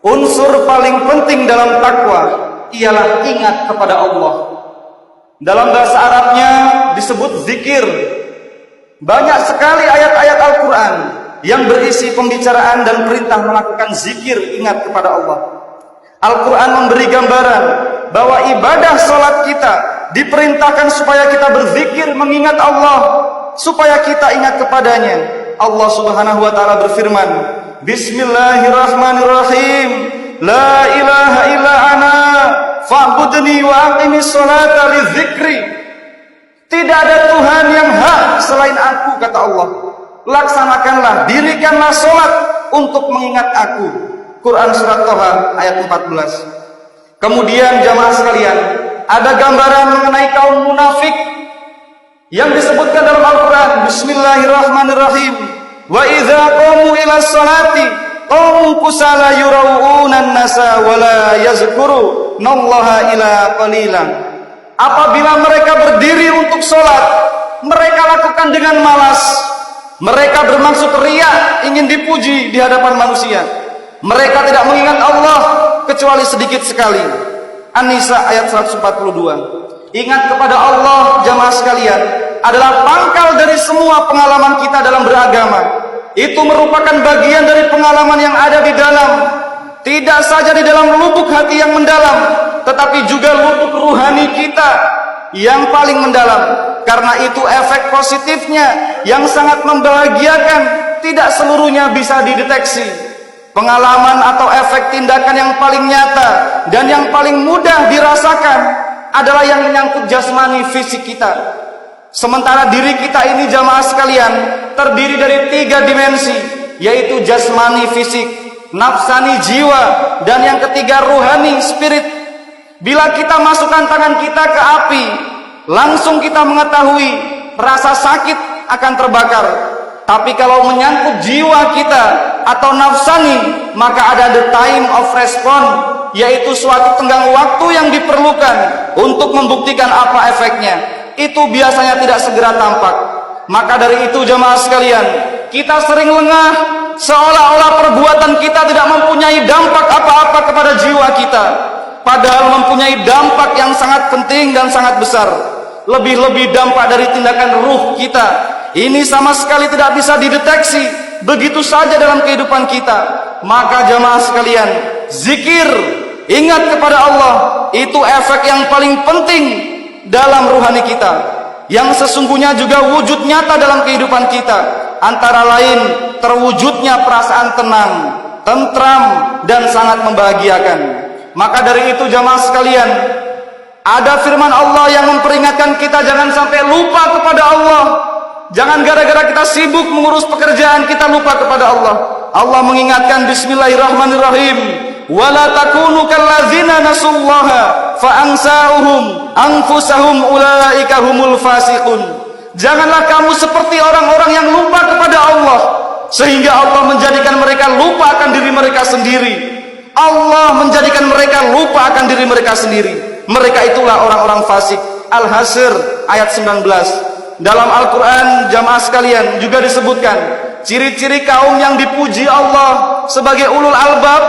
Unsur paling penting dalam takwa ialah ingat kepada Allah. Dalam bahasa Arabnya disebut zikir. Banyak sekali ayat-ayat Al-Quran yang berisi pembicaraan dan perintah melakukan zikir, ingat kepada Allah. Al-Quran memberi gambaran bahwa ibadah sholat kita diperintahkan supaya kita berzikir mengingat Allah, supaya kita ingat kepadanya. Allah Subhanahu wa ta'ala berfirman, Bismillahirrahmanirrahim, La ilaha illa ana fa'budni wa aqimis sholata li dzikri. Tidak ada Tuhan yang hak selain aku, kata Allah. Laksanakanlah, dirikanlah sholat untuk mengingat aku. Quran surat Toha ayat 14. Kemudian jamaah sekalian, ada gambaran mengenai kaum munafik yang disebutkan dalam Al-Quran. Bismillahirrahmanirrahim. Wa idza qamu ila sholati qamu kusala yuraunan nasa wa la yazkuru nallaha ila qalilan. Apabila mereka berdiri untuk sholat, mereka lakukan dengan malas. Mereka bermaksud riya, ingin dipuji di hadapan manusia. Mereka tidak mengingat Allah kecuali sedikit sekali. An-Nisa ayat 142. Ingat kepada Allah, jamaah sekalian, adalah pangkal dari semua pengalaman kita dalam beragama. Itu merupakan bagian dari pengalaman yang ada di dalam, tidak saja di dalam lubuk hati yang mendalam, tetapi juga lubuk ruhani kita yang paling mendalam. Karena itu efek positifnya yang sangat membahagiakan tidak seluruhnya bisa dideteksi. Pengalaman atau efek tindakan yang paling nyata dan yang paling mudah dirasakan adalah yang menyangkut jasmani fisik kita. Sementara diri kita ini, jamaah sekalian, terdiri dari 3 dimensi, yaitu jasmani fisik, nafsani jiwa, dan yang ketiga ruhani spirit. Bila kita masukkan tangan kita ke api, langsung kita mengetahui rasa sakit akan terbakar. Tapi kalau menyangkut jiwa kita atau nafsani, maka ada the time of response, yaitu suatu tenggang waktu yang diperlukan untuk membuktikan apa efeknya. Itu biasanya tidak segera tampak. Maka dari itu, jamaah sekalian, kita sering lengah, seolah-olah perbuatan kita tidak mempunyai dampak apa-apa kepada jiwa kita, padahal mempunyai dampak yang sangat penting dan sangat besar. Lebih-lebih dampak dari tindakan ruh kita ini sama sekali tidak bisa dideteksi begitu saja dalam kehidupan kita. Maka jamaah sekalian, zikir, ingat kepada Allah, itu efek yang paling penting dalam ruhani kita, yang sesungguhnya juga wujud nyata dalam kehidupan kita. Antara lain terwujudnya perasaan tenang, tentram, dan sangat membahagiakan. Maka dari itu, jamaah sekalian, ada firman Allah yang memperingatkan kita jangan sampai lupa kepada Allah. Jangan gara-gara kita sibuk mengurus pekerjaan kita lupa kepada Allah. Allah mengingatkan, Bismillahirrahmanirrahim, wala takunu kallazina nasullaha fa'ansa'uhum anfusahum ulaika humul fasiqun. Janganlah kamu seperti orang-orang yang lupa kepada Allah, sehingga Allah menjadikan mereka lupa akan diri mereka sendiri. Allah menjadikan mereka lupa akan diri mereka sendiri. Mereka itulah orang-orang fasik. Al-Hasr ayat 19. Dalam Al-Quran, jamaah sekalian, juga disebutkan ciri-ciri kaum yang dipuji Allah sebagai ulul albab.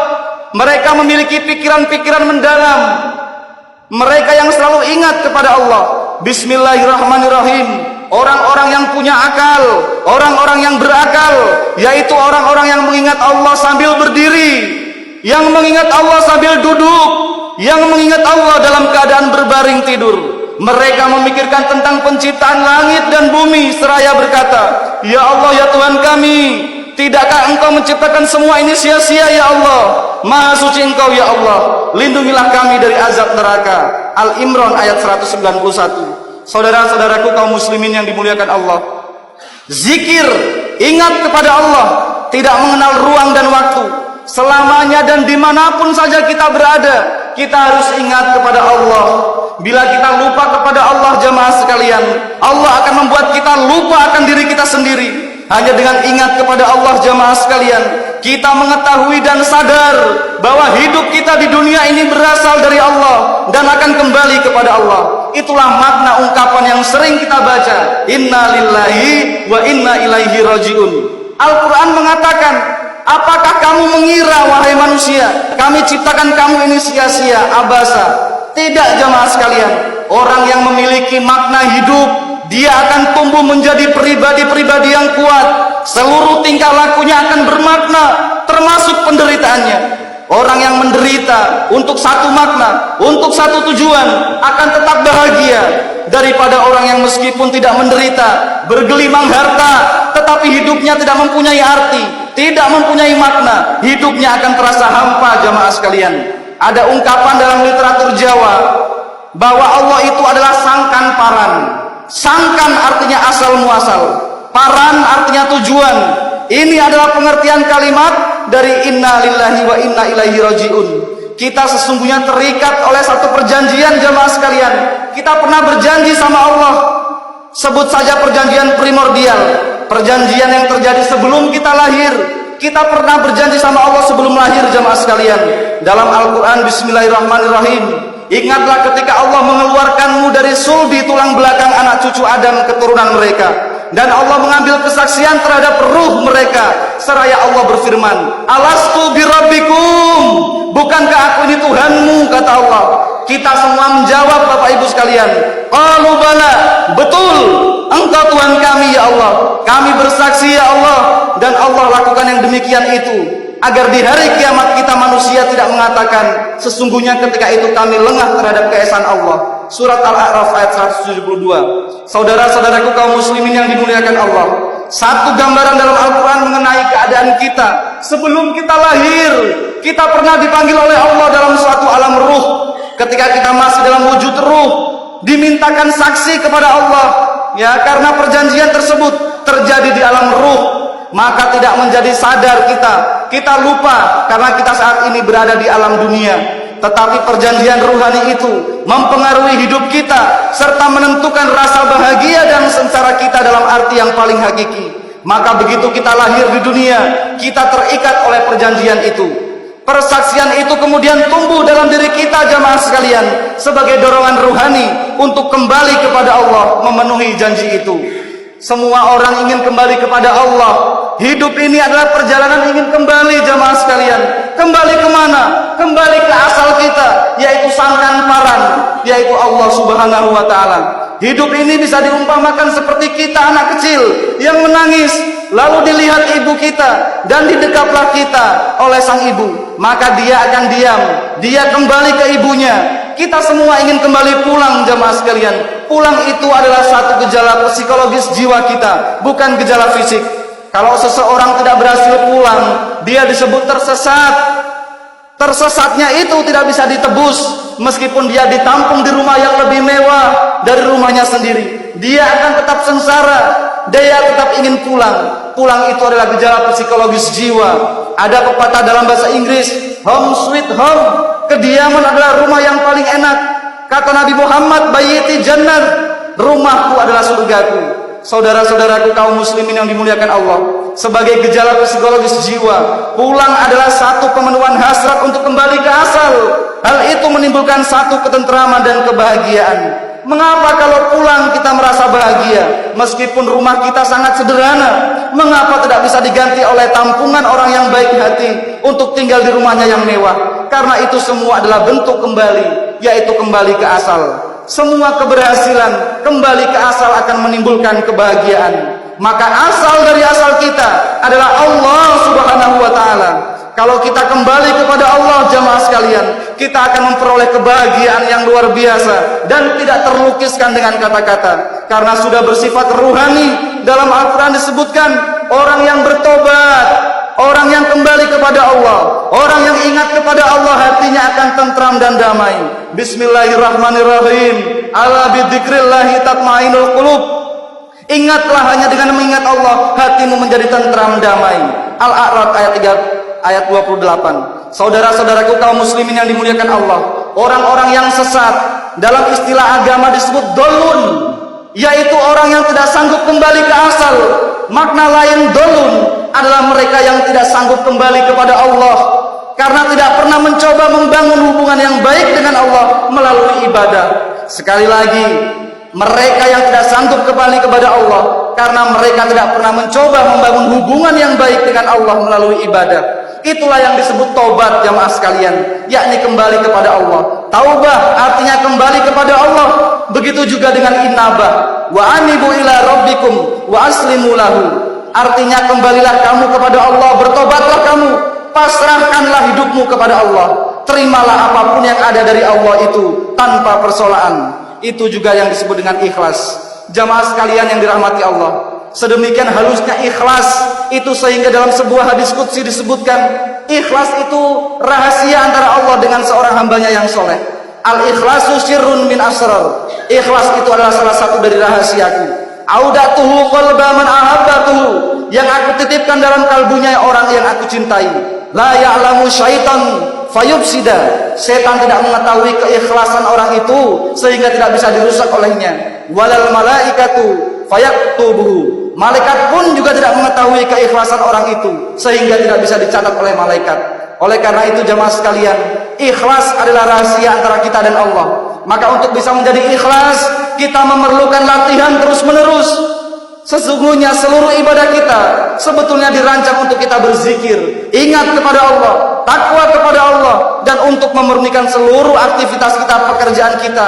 Mereka memiliki pikiran-pikiran mendalam. Mereka yang selalu ingat kepada Allah. Bismillahirrahmanirrahim. Orang-orang yang punya akal, orang-orang yang berakal, yaitu orang-orang yang mengingat Allah sambil berdiri, yang mengingat Allah sambil duduk, yang mengingat Allah dalam keadaan berbaring tidur. Mereka memikirkan tentang penciptaan langit dan bumi seraya berkata, Ya Allah, ya Tuhan kami, tidakkah Engkau menciptakan semua ini sia-sia, ya Allah? Maha suci Engkau, ya Allah. Lindungilah kami dari azab neraka. Al-Imran ayat 191. Saudara-saudaraku kaum muslimin yang dimuliakan Allah, zikir, ingat kepada Allah, tidak mengenal ruang dan waktu. Selamanya dan dimanapun saja kita berada, kita harus ingat kepada Allah. Bila kita lupa kepada Allah, jamaah sekalian, Allah akan membuat kita lupa akan diri kita sendiri. Hanya dengan ingat kepada Allah, jamaah sekalian, kita mengetahui dan sadar bahwa hidup kita di dunia ini berasal dari Allah dan akan kembali kepada Allah. Itulah makna ungkapan yang sering kita baca, Inna lillahi wa inna ilaihi raji'un. Al-Quran mengatakan, Apakah kamu mengira, wahai manusia, kami ciptakan kamu ini sia-sia, abasa? Tidak, jamaah sekalian. Orang yang memiliki makna hidup, dia akan tumbuh menjadi pribadi-pribadi yang kuat. Seluruh tingkah lakunya akan bermakna, termasuk penderitaannya. Orang yang menderita untuk satu makna, untuk satu tujuan, akan tetap bahagia daripada orang yang meskipun tidak menderita, bergelimang harta, tetapi hidupnya tidak mempunyai arti, tidak mempunyai makna. Hidupnya akan terasa hampa, jamaah sekalian. Ada ungkapan dalam literatur Jawa bahwa Allah itu adalah sangkan paran. Sangkan artinya asal muasal, paran artinya tujuan. Ini adalah pengertian kalimat dari inna lillahi wa inna ilaihi rajiun. Kita sesungguhnya terikat oleh satu perjanjian, jamaah sekalian. Kita pernah berjanji sama Allah. Sebut saja perjanjian primordial, perjanjian yang terjadi sebelum kita lahir. Kita pernah berjanji sama Allah sebelum lahir, jamaah sekalian. Dalam Al-Quran, bismillahirrahmanirrahim, ingatlah ketika Allah mengeluarkanmu dari sulbi tulang belakang anak cucu Adam keturunan mereka, dan Allah mengambil kesaksian terhadap ruh mereka, seraya Allah berfirman, alastu birabbikum, bukankah aku ini Tuhanmu, kata Allah. Kita semua menjawab, Bapak Ibu sekalian, qalu bala, betul, Engkau Tuhan kami ya Allah, kami bersaksi ya Allah. Dan Allah lakukan yang demikian itu agar di hari kiamat kita manusia tidak mengatakan sesungguhnya ketika itu kami lengah terhadap keesaan Allah. Surat Al-A'raf ayat 172. Saudara-saudaraku kaum muslimin yang dimuliakan Allah, satu gambaran dalam Al-Quran mengenai keadaan kita sebelum kita lahir. Kita pernah dipanggil oleh Allah dalam suatu alam ruh. Ketika kita masih dalam wujud ruh, dimintakan saksi kepada Allah, ya, karena perjanjian tersebut terjadi di alam ruh. Maka tidak menjadi sadar kita lupa karena kita saat ini berada di alam dunia. Tetapi perjanjian ruhani itu mempengaruhi hidup kita serta menentukan rasa bahagia dan sengsara kita dalam arti yang paling hakiki. Maka begitu kita lahir di dunia, kita terikat oleh perjanjian itu. Persaksian itu kemudian tumbuh dalam diri kita, jamaah sekalian, sebagai dorongan ruhani untuk kembali kepada Allah, memenuhi janji itu. Semua orang ingin kembali kepada Allah. Hidup ini adalah perjalanan ingin kembali, jamaah sekalian. Kembali kemana? Kembali ke asal kita, yaitu sangkan paran, yaitu Allah Subhanahu wa Ta'ala. Hidup ini bisa diumpamakan seperti kita anak kecil yang menangis, lalu dilihat ibu kita dan didekaplah kita oleh sang ibu, maka dia akan diam, dia kembali ke ibunya. Kita semua ingin kembali pulang, jamaah sekalian. Pulang itu adalah satu gejala psikologis jiwa kita, bukan gejala fisik. Kalau seseorang tidak berhasil pulang, dia disebut tersesat. Tersesatnya itu tidak bisa ditebus, meskipun dia ditampung di rumah yang lebih mewah dari rumahnya sendiri. Dia akan tetap sengsara, dia tetap ingin pulang. Pulang itu adalah gejala psikologis jiwa. Ada pepatah dalam bahasa Inggris, home sweet home, kediaman adalah rumah yang paling enak. Kata Nabi Muhammad, bayyiti jannah, rumahku adalah surgaku. Saudara-saudaraku kaum muslimin yang dimuliakan Allah, sebagai gejala psikologis jiwa, pulang adalah satu pemenuhan hasrat untuk kembali ke asal. Hal itu menimbulkan satu ketentraman dan kebahagiaan. Mengapa kalau pulang kita merasa bahagia meskipun rumah kita sangat sederhana? Mengapa tidak bisa diganti oleh tampungan orang yang baik hati untuk tinggal di rumahnya yang mewah? Karena itu semua adalah bentuk kembali, yaitu kembali ke asal. Semua keberhasilan kembali ke asal akan menimbulkan kebahagiaan. Maka asal dari asal kita adalah Allah Subhanahu wa Ta'ala. Kalau kita kembali kepada Allah, jamaah sekalian, kita akan memperoleh kebahagiaan yang luar biasa dan tidak terlukiskan dengan kata-kata, karena sudah bersifat ruhani. Dalam Al-Quran disebutkan orang yang bertobat, orang yang kembali kepada Allah, orang yang ingat kepada Allah, hatinya akan tentram dan damai. Bismillahirrahmanirrahim. Ala bidzikrillahi tatmainul qulub. Ingatlah, hanya dengan mengingat Allah hatimu menjadi tentram damai. Al-A'raf ayat 28. Saudara-saudaraku kaum muslimin yang dimuliakan Allah, orang-orang yang sesat dalam istilah agama disebut dolun, yaitu orang yang tidak sanggup kembali ke asal. Makna lain dolun adalah mereka yang tidak sanggup kembali kepada Allah karena tidak pernah mencoba membangun hubungan yang baik dengan Allah melalui ibadah. Sekali lagi, mereka yang tidak sanggup kembali kepada Allah karena mereka tidak pernah mencoba membangun hubungan yang baik dengan Allah melalui ibadah. Itulah yang disebut taubat jamaah sekalian, yakni kembali kepada Allah. Taubah artinya kembali kepada Allah. Begitu juga dengan inabah, wa anibu ila rabbikum wa aslimu lahu. Artinya kembalilah kamu kepada Allah, bertobatlah kamu, pasrahkanlah hidupmu kepada Allah. Terimalah apapun yang ada dari Allah itu tanpa persoalan. Itu juga yang disebut dengan ikhlas. Jamaah sekalian yang dirahmati Allah, sedemikian halusnya ikhlas itu sehingga dalam sebuah hadis qudsi disebutkan, ikhlas itu rahasia antara Allah dengan seorang hambanya yang soleh. Al-ikhlasu syirrun min asrar. Ikhlas itu adalah salah satu dari rahasiaku. Audatuhu qalba man ahabbatuhu. Yang aku titipkan dalam kalbunya orang yang aku cintai. La ya'lamu syaitan fayubsida. Setan tidak mengetahui keikhlasan orang itu sehingga tidak bisa dirusak olehnya. Walal malaikatu fayaktubuhu. Malaikat pun juga tidak mengetahui keikhlasan orang itu sehingga tidak bisa dicatat oleh malaikat. Oleh karena itu jamaah sekalian, ikhlas adalah rahasia antara kita dan Allah. Maka untuk bisa menjadi ikhlas, kita memerlukan latihan terus-menerus. Sesungguhnya seluruh ibadah kita sebetulnya dirancang untuk kita berzikir, ingat kepada Allah, takwa kepada Allah, dan untuk memurnikan seluruh aktivitas kita, pekerjaan kita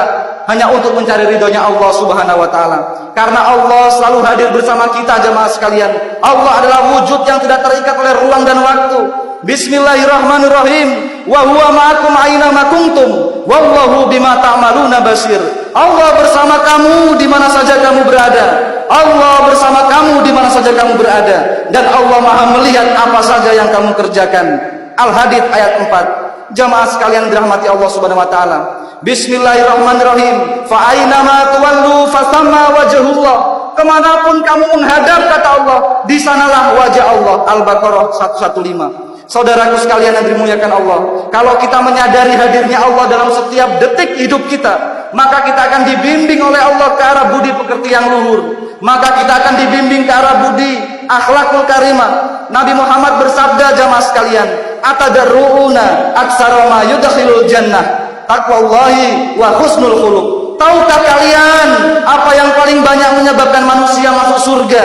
hanya untuk mencari ridhonya Allah Subhanahu wa taala. Karena Allah selalu hadir bersama kita jemaah sekalian. Allah adalah wujud yang tidak terikat oleh ruang dan waktu. Bismillahirrahmanirrahim. Wa huwa ma'akum aina ma kuntum wallahu bima ta'maluna basir. Allah bersama kamu di mana saja kamu berada. Allah bersama kamu di mana saja kamu berada, dan Allah Maha melihat apa saja yang kamu kerjakan. Al-Hadid ayat 4. Jamaah sekalian dirahmati Allah Subhanahu wa taala. Bismillahirrahmanirrahim. Fa aina ma tuwallu fasamma wajhullah. Kemanapun kamu menghadap kata Allah, di sanalah wajah Allah. Al-Baqarah 115. Saudaraku sekalian yang dimuliakan Allah, kalau kita menyadari hadirnya Allah dalam setiap detik hidup kita, maka kita akan dibimbing oleh Allah ke arah budi pekerti yang luhur. Maka kita akan dibimbing ke arah budi akhlakul karimah. Nabi Muhammad bersabda jamaah sekalian, atadarruuna aksara ma yudkhilul jannah taqwallahi wa husnul khuluq. Tahukah kalian apa yang paling banyak menyebabkan manusia masuk surga?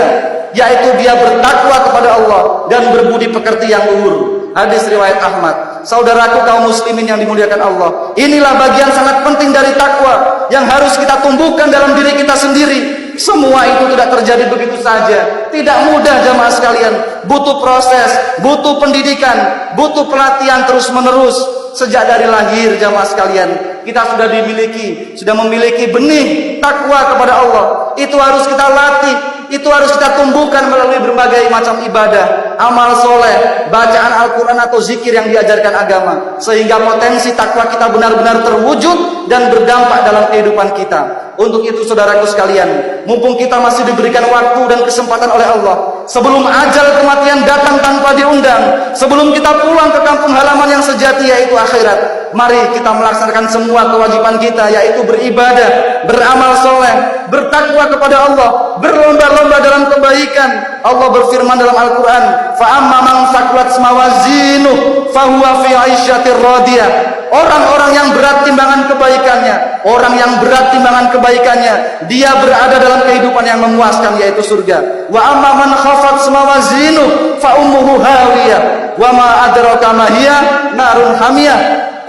Yaitu dia bertakwa kepada Allah dan berbudi pekerti yang luhur. Hadis riwayat Ahmad. Saudaraku kaum muslimin yang dimuliakan Allah, inilah bagian sangat penting dari takwa yang harus kita tumbuhkan dalam diri kita sendiri. Semua itu tidak terjadi begitu saja, tidak mudah jamaah sekalian. Butuh proses, butuh pendidikan, butuh pelatihan terus menerus. Sejak dari lahir jamaah sekalian, kita sudah memiliki benih takwa kepada Allah. Itu harus kita latih, itu harus kita tumbuhkan melalui berbagai macam ibadah, amal soleh, bacaan Al-Quran atau zikir yang diajarkan agama, sehingga potensi takwa kita benar-benar terwujud dan berdampak dalam kehidupan kita. Untuk itu saudaraku sekalian, mumpung kita masih diberikan waktu dan kesempatan oleh Allah, sebelum ajal kematian datang tanpa diundang, sebelum kita pulang ke kampung halaman yang sejati yaitu akhirat, mari kita melaksanakan semua kewajiban kita, yaitu beribadah, beramal soleh, bertakwa kepada Allah, berlomba-lomba dalam kebaikan. Allah berfirman dalam Al-Quran, فَأَمَّا مَنْ ثَقُلَتْ مَوَازِينُهُ فَهُوَ فِي عِيشَةٍ رَاضِيَةٍ. Orang-orang yang berat timbangan kebaikannya, orang yang berat timbangan kebaikannya, dia berada dalam kehidupan yang memuaskan, yaitu surga. Wa amma man khafat mawazinuhu fa ummuhu hawiyah wa ma adraka ma hiya narun hamiyah.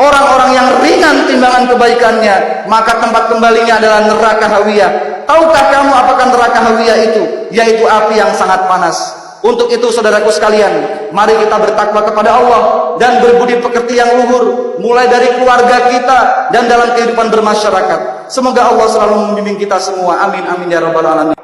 Orang-orang yang ringan timbangan kebaikannya, maka tempat kembalinya adalah neraka hawiyah. Tahukah kamu apakah neraka hawiyah itu? Yaitu api yang sangat panas. Untuk itu saudaraku sekalian, mari kita bertakwa kepada Allah dan berbudi pekerti yang luhur, mulai dari keluarga kita dan dalam kehidupan bermasyarakat. Semoga Allah selalu membimbing kita semua. Amin amin ya rabbal alamin.